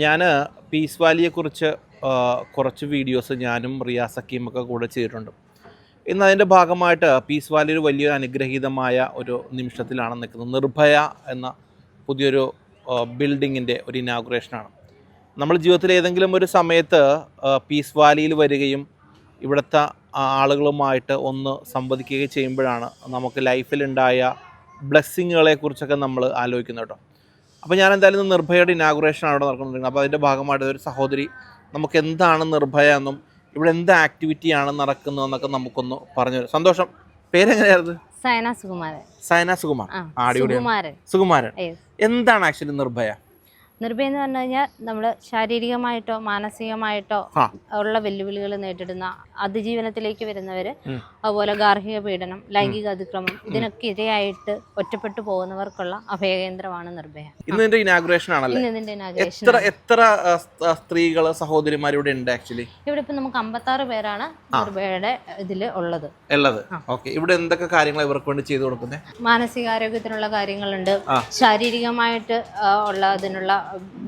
ഞാൻ പീസ് വാലിയെക്കുറിച്ച് കുറച്ച് വീഡിയോസ് ഞാനും റിയാസ് ഹക്കീമൊക്കെ കൂടെ ചെയ്തിട്ടുണ്ട്. ഇന്ന് അതിൻ്റെ ഭാഗമായിട്ട് പീസ് വാലി ഒരു വലിയ അനുഗ്രഹീതമായ ഒരു നിമിഷത്തിലാണ് നിൽക്കുന്നത്. നിർഭയ എന്ന പുതിയൊരു ബിൽഡിങ്ങിൻ്റെ ഒരു ഇനാഗുറേഷനാണ്. നമ്മൾ ജീവിതത്തിൽ ഏതെങ്കിലും ഒരു സമയത്ത് പീസ് വാലിയിൽ വരികയും ഇവിടുത്തെ ആളുകളുമായിട്ട് ഒന്ന് സംവദിക്കുകയും ചെയ്യുമ്പോഴാണ് നമുക്ക് ലൈഫിലുണ്ടായ ബ്ലെസ്സിങ്ങുകളെക്കുറിച്ചൊക്കെ നമ്മൾ ആലോചിക്കുന്നത് കേട്ടോ. അപ്പോൾ ഞാൻ എന്തായാലും നിർഭയയുടെ ഇനാഗുറേഷൻ അവിടെ നടക്കുന്നുണ്ട്. അപ്പോൾ അതിൻ്റെ ഭാഗമായിട്ട് ഒരു സഹോദരി നമുക്ക് എന്താണ് നിർഭയ എന്നും ഇവിടെ എന്ത് ആക്ടിവിറ്റിയാണ് നടക്കുന്നതെന്നൊക്കെ നമുക്കൊന്ന് പറഞ്ഞു തരും. സന്തോഷം. പേരെങ്ങനെയായിരുന്നു? സയന സുകുമാർ. സുകുമാരൻ. എന്താണ് ആക്ച്വലി നിർഭയ? നിർഭയ എന്ന് പറഞ്ഞു കഴിഞ്ഞാൽ നമ്മൾ ശാരീരികമായിട്ടോ മാനസികമായിട്ടോ ഉള്ള വെല്ലുവിളികൾ നേരിടുന്ന അതിജീവനത്തിലേക്ക് വരുന്നവർ, അതുപോലെ ഗാർഹിക പീഡനം, ലൈംഗിക അതിക്രമം ഇതിനൊക്കെ ഇരയായിട്ട് ഒറ്റപ്പെട്ടു പോകുന്നവർക്കുള്ള അഭയകേന്ദ്രമാണ് നിർഭയ. ഇന്നിന്റെ ഇനാഗുറേഷൻ ആണല്ലേ? ഇതിന്റെ ഇനാഗുറേഷൻ. എത്ര സ്ത്രീകള് സഹോദരിമാർ ഇവിടെ ഉണ്ട്? ആക്ച്വലി ഇവിടെ ഇപ്പൊ നമുക്ക് 56 പേരാണ് നിർഭയയുടെ ഇതില് ഉള്ളത്. ഓക്കെ. ഇവിടെ എന്തൊക്കെ കാര്യങ്ങൾ ഇവർക്ക് വേണ്ടി ചെയ്തു കൊടുക്കുന്നത്? മാനസികാരോഗ്യത്തിനുള്ള കാര്യങ്ങളുണ്ട്, ശാരീരികമായിട്ട് ഉള്ള അതിനുള്ള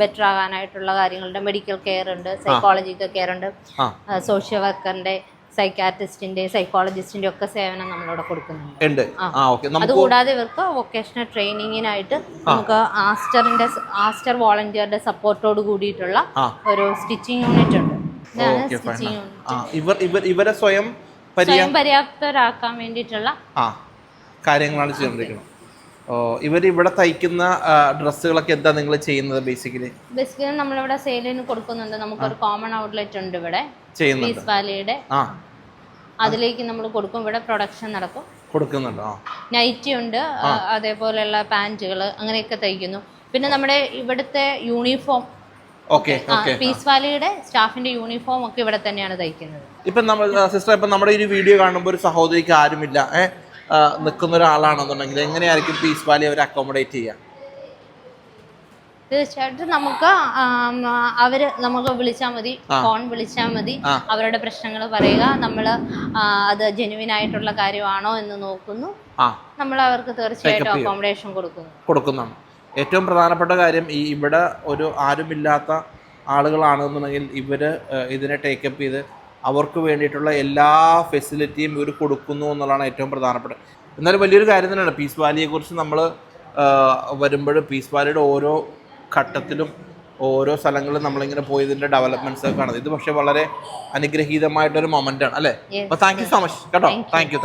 ബെറ്റർ ആകാനായിട്ടുള്ള കാര്യങ്ങളുണ്ട്, മെഡിക്കൽ കെയർ ഉണ്ട്, സൈക്കോളജിക്കൽ കെയർ ഉണ്ട്, സോഷ്യൽ വർക്കറിന്റെ, സൈക്കാട്രിസ്റ്റിന്റെ, സൈക്കോളജിസ്റ്റിന്റെ ഒക്കെ സേവനം നമ്മളിവിടെ കൊടുക്കുന്നുണ്ട്. അതുകൂടാതെ ഇവർക്ക് വൊക്കേഷണൽ ട്രെയിനിങ്ങിനായിട്ട് നമുക്ക് ആസ്റ്റർ വോളണ്ടിയറുടെ സപ്പോർട്ടോട് കൂടിയിട്ടുള്ള ഒരു സ്റ്റിച്ചിങ് യൂണിറ്റ് ഉണ്ട്. ഇവരെ സ്വയം പര്യാപ്തരാക്കാൻ വേണ്ടിയിട്ടുള്ള കാര്യങ്ങളാണ് ചെയ്തുകൊണ്ടിരിക്കുന്നത്. ഇവിടെ തയ്ക്കുന്ന ഡ്രസ്സുകളൊക്കെ എന്താ നിങ്ങൾ ചെയ്യുന്നത്? ബേസിക്കലി നമ്മളിവിടെ സെയിലിന് കൊടുക്കുന്നുണ്ട്. നമുക്കൊരു കോമൺ ഔട്ട്ലെറ്റ് ഉണ്ട് ഇവിടെ പീസ് വാലിയുടെ, അതിലേക്ക് നമ്മൾ കൊടുക്കും. ഇവിടെ പ്രൊഡക്ഷൻ നടക്കും, കൊടുക്കുന്നുണ്ടോ? നൈറ്റി ഉണ്ട്, അതേപോലെയുള്ള പാൻറ്റുകൾ അങ്ങനെയൊക്കെ തയ്ക്കുന്നു. പിന്നെ നമ്മുടെ ഇവിടുത്തെ യൂണിഫോം, പീസ് വാലിയുടെ സ്റ്റാഫിന്റെ യൂണിഫോം ഒക്കെ ഇവിടെ തന്നെയാണ് തയ്ക്കുന്നത്. ഇപ്പം സിസ്റ്റർ, ഇപ്പം നമ്മുടെ ഈ വീഡിയോ കാണുമ്പോൾ ഒരു സഹോദരിക്ക് ആരുമില്ല, നിൽക്കുന്ന ഒരാളാണെന്നുണ്ടെങ്കിൽ എങ്ങനെയായിരിക്കും പീസ് വാലി അവർ അക്കോമഡേറ്റ് ചെയ്യുക? തീർച്ചയായിട്ടും നമുക്ക് വിളിച്ചാൽ മതി, ഫോൺ വിളിച്ചാൽ മതി, അവരുടെ പ്രശ്നങ്ങൾ പറയുക, നമ്മൾ അത് ജെനുവിൻ ആയിട്ടുള്ള കാര്യമാണോ എന്ന് നോക്കുന്നു, നമ്മൾ അവർക്ക് തീർച്ചയായിട്ടും അക്കോമഡേഷൻ കൊടുക്കുന്നുണ്ട്. ഏറ്റവും പ്രധാനപ്പെട്ട കാര്യം ഇവിടെ ഒരു ആരുമില്ലാത്ത ആളുകളാണെന്നുണ്ടെങ്കിൽ ഇവർ ഇതിനെ ടേക്കപ്പ് ചെയ്ത് അവർക്ക് വേണ്ടിയിട്ടുള്ള എല്ലാ ഫെസിലിറ്റിയും ഇവർ കൊടുക്കുന്നു എന്നുള്ളതാണ് ഏറ്റവും പ്രധാനപ്പെട്ടത്. എന്നാലും വലിയൊരു കാര്യം തന്നെയാണ് പീസ് വാലിയെക്കുറിച്ച് നമ്മൾ വരുമ്പോൾ. പീസ് വാലിയുടെ ഓരോ ഘട്ടത്തിലും ഓരോ സ്ഥലങ്ങളിലും നമ്മളിങ്ങനെ പോയതിൻ്റെ ഡെവലപ്മെൻറ്റ്സ് ഒക്കെ കാണുന്നത്. ഇത് പക്ഷേ വളരെ അനുഗ്രഹീതമായിട്ടൊരു മൊമെൻ്റ് ആണ് അല്ലേ? അപ്പോൾ താങ്ക് യു സോ മച്ച് കേട്ടോ. Thank you.